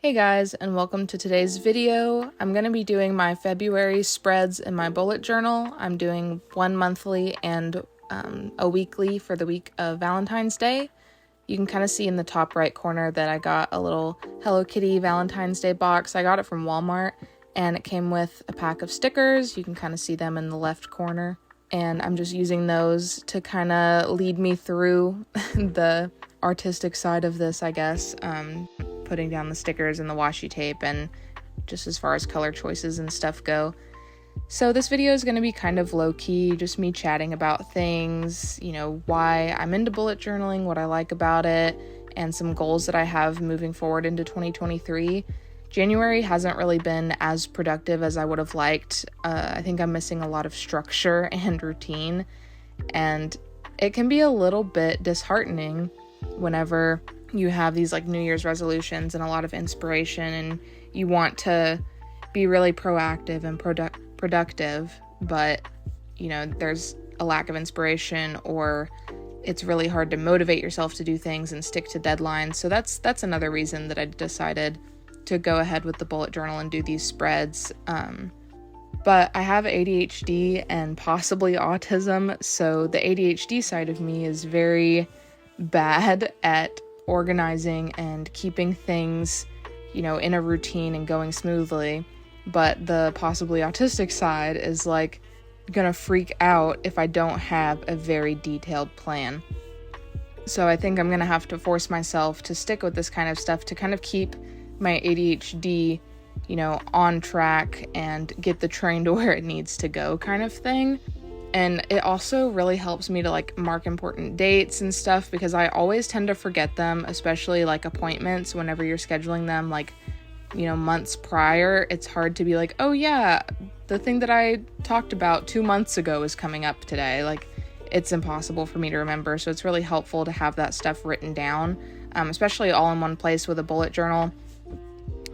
Hey guys, and welcome to today's video. I'm going to be doing my February spreads in my bullet journal. I'm doing one monthly and a weekly for the week of Valentine's Day. You can kind of see in the top right corner that I got a little Hello Kitty Valentine's Day box. I got it from Walmart, and it came with a pack of stickers. You can kind of see them in the left corner, and I'm just using those to kind of lead me through the artistic side of this, I guess. Putting down the stickers and the washi tape, and just as far as color choices and stuff go. So this video is going to be kind of low-key, just me chatting about things, why I'm into bullet journaling, what I like about it, and some goals that I have moving forward into 2023. January hasn't really been as productive as I would have liked. I think I'm missing a lot of structure and routine, and it can be a little bit disheartening whenever you have these New Year's resolutions and a lot of inspiration, and you want to be really proactive and productive, but there's a lack of inspiration, or it's really hard to motivate yourself to do things and stick to deadlines. So that's another reason that I decided to go ahead with the bullet journal and do these spreads. But I have ADHD and possibly autism, so the ADHD side of me is very bad at organizing and keeping things, in a routine and going smoothly. But the possibly autistic side is gonna freak out if I don't have a very detailed plan. So I think I'm gonna have to force myself to stick with this kind of stuff to kind of keep my ADHD, on track and get the train to where it needs to go kind of thing. And it also really helps me to mark important dates and stuff, because I always tend to forget them, especially appointments. Whenever you're scheduling them months prior, it's hard to be oh yeah, the thing that I talked about 2 months ago is coming up today. It's impossible for me to remember. So it's really helpful to have that stuff written down, especially all in one place with a bullet journal,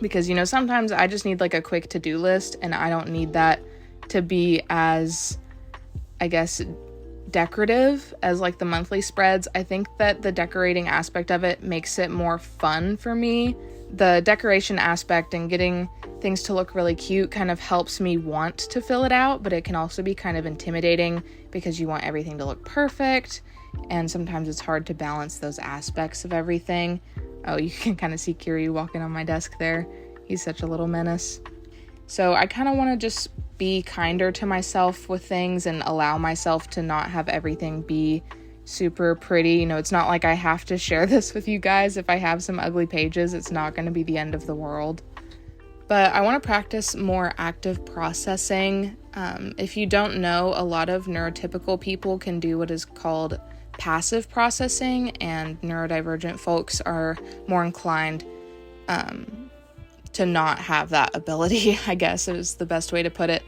because sometimes I just need a quick to-do list, and I don't need that to be as, I guess, decorative as the monthly spreads. I think that the decorating aspect of it makes it more fun for me. The decoration aspect and getting things to look really cute kind of helps me want to fill it out, but it can also be kind of intimidating because you want everything to look perfect, and sometimes it's hard to balance those aspects of everything. Oh, you can kind of see Kiri walking on my desk there. He's such a little menace. So I kind of want to just be kinder to myself with things and allow myself to not have everything be super pretty. It's not like I have to share this with you guys. If I have some ugly pages, it's not going to be the end of the world. But I want to practice more active processing. If you don't know, a lot of neurotypical people can do what is called passive processing, and neurodivergent folks are more inclined to not have that ability, I guess is the best way to put it.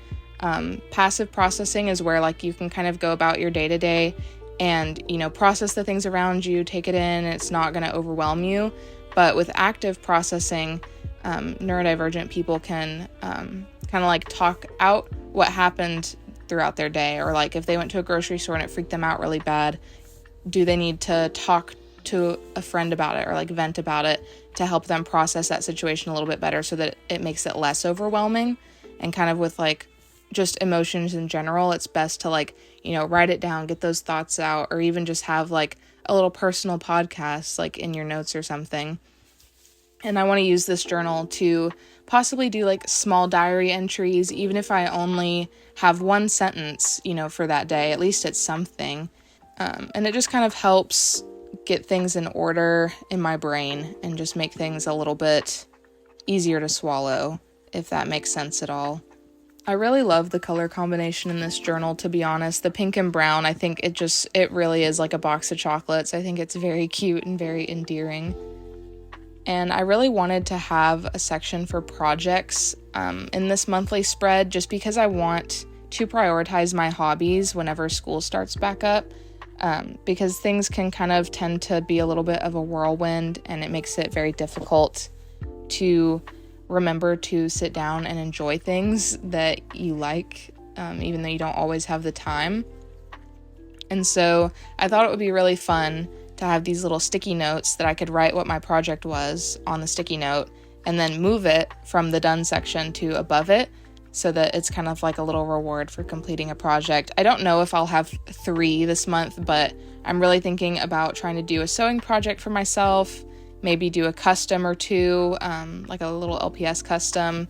Passive processing is where you can kind of go about your day-to-day and, process the things around you, take it in, and it's not going to overwhelm you. But with active processing, neurodivergent people can kind of talk out what happened throughout their day, or if they went to a grocery store and it freaked them out really bad, do they need to talk to a friend about it, or vent about it to help them process that situation a little bit better so that it makes it less overwhelming. And kind of with just emotions in general, it's best to write it down, get those thoughts out, or even just have a little personal podcast in your notes or something. And I want to use this journal to possibly do small diary entries, even if I only have one sentence, for that day. At least it's something. And it just kind of helps get things in order in my brain and just make things a little bit easier to swallow, if that makes sense at all. I really love the color combination in this journal, to be honest. The pink and brown, I think it really is like a box of chocolates. I think it's very cute and very endearing. And I really wanted to have a section for projects in this monthly spread, just because I want to prioritize my hobbies whenever school starts back up, because things can kind of tend to be a little bit of a whirlwind, and it makes it very difficult to remember to sit down and enjoy things that you like, even though you don't always have the time. And so I thought it would be really fun to have these little sticky notes that I could write what my project was on the sticky note and then move it from the done section to above it so that it's kind of like a little reward for completing a project. I don't know if I'll have 3 this month, but I'm really thinking about trying to do a sewing project for myself, maybe do a custom or 2, like a little LPS custom.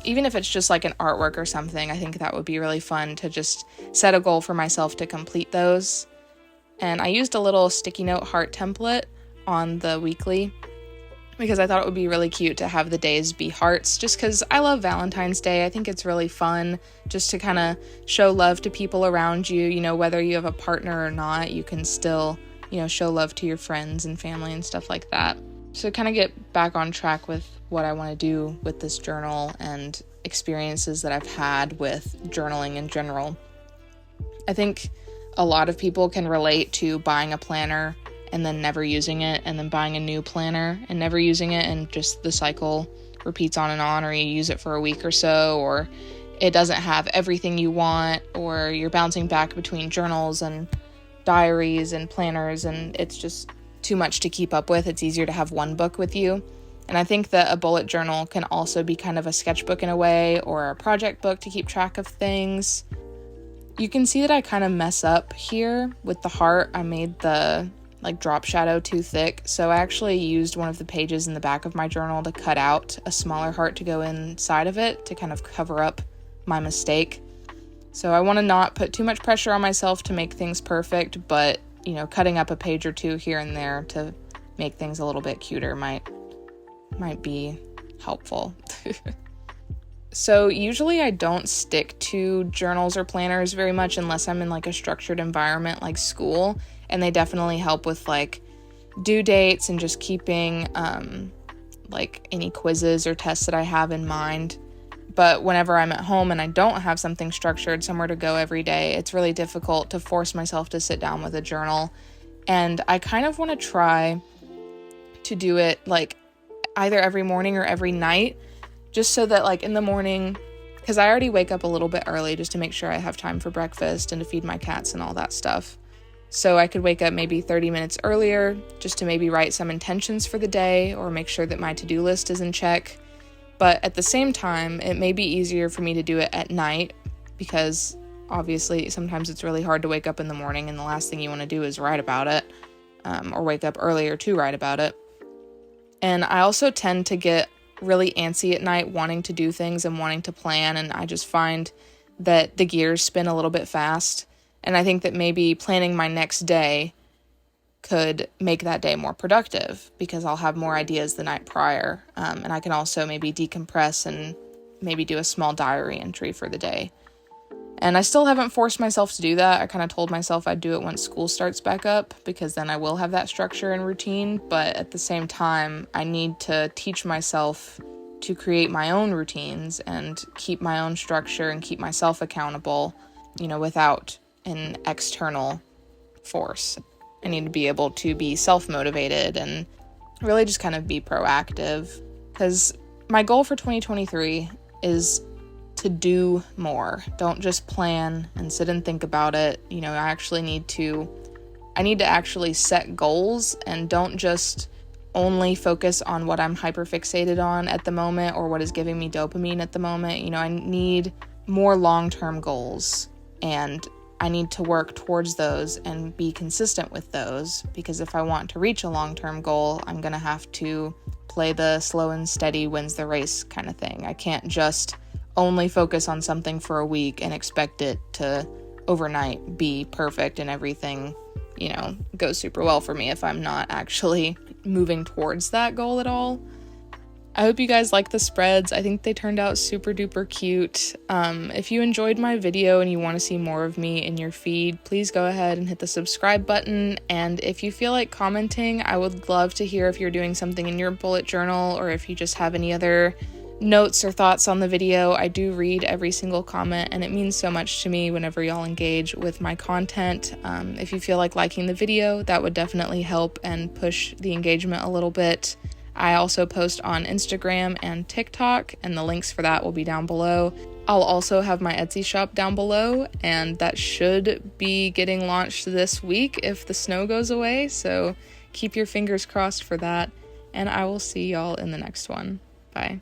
Even if it's just like an artwork or something, I think that would be really fun to just set a goal for myself to complete those. And I used a little sticky note heart template on the weekly because I thought it would be really cute to have the days be hearts, just because I love Valentine's Day. I think it's really fun just to kind of show love to people around you. You know, whether you have a partner or not, you can still, you know, show love to your friends and family and stuff like that. So kind of get back on track with what I want to do with this journal and experiences that I've had with journaling in general. I think a lot of people can relate to buying a planner and then never using it, and then buying a new planner and never using it, and just the cycle repeats on, or you use it for a week or so, or it doesn't have everything you want, or you're bouncing back between journals and diaries and planners, and it's just too much to keep up with. It's easier to have one book with you. And I think that a bullet journal can also be kind of a sketchbook in a way, or a project book to keep track of things. You can see that I kind of mess up here with the heart. I made the drop shadow too thick, so I actually used one of the pages in the back of my journal to cut out a smaller heart to go inside of it to kind of cover up my mistake. So I want to not put too much pressure on myself to make things perfect, but you know, cutting up a page or 2 here and there to make things a little bit cuter might be helpful. So usually I don't stick to journals or planners very much unless I'm in like a structured environment like school, and they definitely help with like due dates and just keeping like any quizzes or tests that I have in mind. But whenever I'm at home and I don't have something structured, somewhere to go every day, it's really difficult to force myself to sit down with a journal. And I kind of want to try to do it like either every morning or every night, just so that like in the morning, because I already wake up a little bit early just to make sure I have time for breakfast and to feed my cats and all that stuff. So I could wake up maybe 30 minutes earlier just to maybe write some intentions for the day or make sure that my to-do list is in check. But at the same time, it may be easier for me to do it at night because obviously sometimes it's really hard to wake up in the morning and the last thing you want to do is write about it, or wake up earlier to write about it. And I also tend to get really antsy at night wanting to do things and wanting to plan, and I just find that the gears spin a little bit fast. And I think that maybe planning my next day could make that day more productive because I'll have more ideas the night prior. And I can also maybe decompress and maybe do a small diary entry for the day. And I still haven't forced myself to do that. I kind of told myself I'd do it once school starts back up because then I will have that structure and routine. But at the same time, I need to teach myself to create my own routines and keep my own structure and keep myself accountable, you know, without an external force. I need to be able to be self-motivated and really just kind of be proactive, because my goal for 2023 is to do more. Don't just plan and sit and think about it. You know, I need to actually set goals and don't just only focus on what I'm hyperfixated on at the moment or what is giving me dopamine at the moment. You know, I need more long-term goals, and I need to work towards those and be consistent with those, because if I want to reach a long-term goal, I'm going to have to play the slow and steady wins the race kind of thing. I can't just only focus on something for a week and expect it to overnight be perfect and everything, you know, goes super well for me if I'm not actually moving towards that goal at all. I hope you guys like the spreads. I think they turned out super duper cute. If you enjoyed my video and you want to see more of me in your feed, please go ahead and hit the subscribe button. And if you feel like commenting, I would love to hear if you're doing something in your bullet journal or if you just have any other notes or thoughts on the video. I do read every single comment, and it means so much to me whenever y'all engage with my content. If you feel like liking the video, that would definitely help and push the engagement a little bit. I also post on Instagram and TikTok, and the links for that will be down below. I'll also have my Etsy shop down below, and that should be getting launched this week if the snow goes away, so keep your fingers crossed for that. and I will see y'all in the next one. Bye.